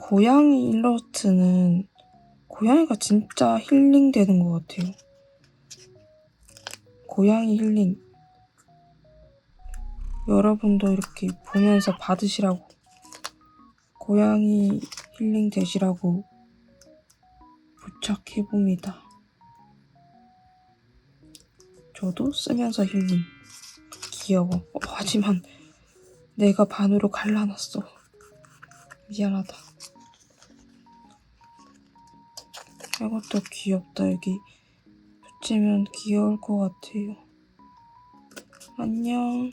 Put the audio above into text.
고양이 일러스트는 고양이가 진짜 힐링되는 것 같아요. 고양이 힐링. 여러분도 이렇게 보면서 받으시라고, 고양이 힐링 되시라고 부착해봅니다. 저도 쓰면서 힐링. 귀여워. 하지만 내가 반으로 갈라놨어. 미안하다. 이것도 귀엽다. 여기 붙이면 귀여울 것 같아요. 안녕.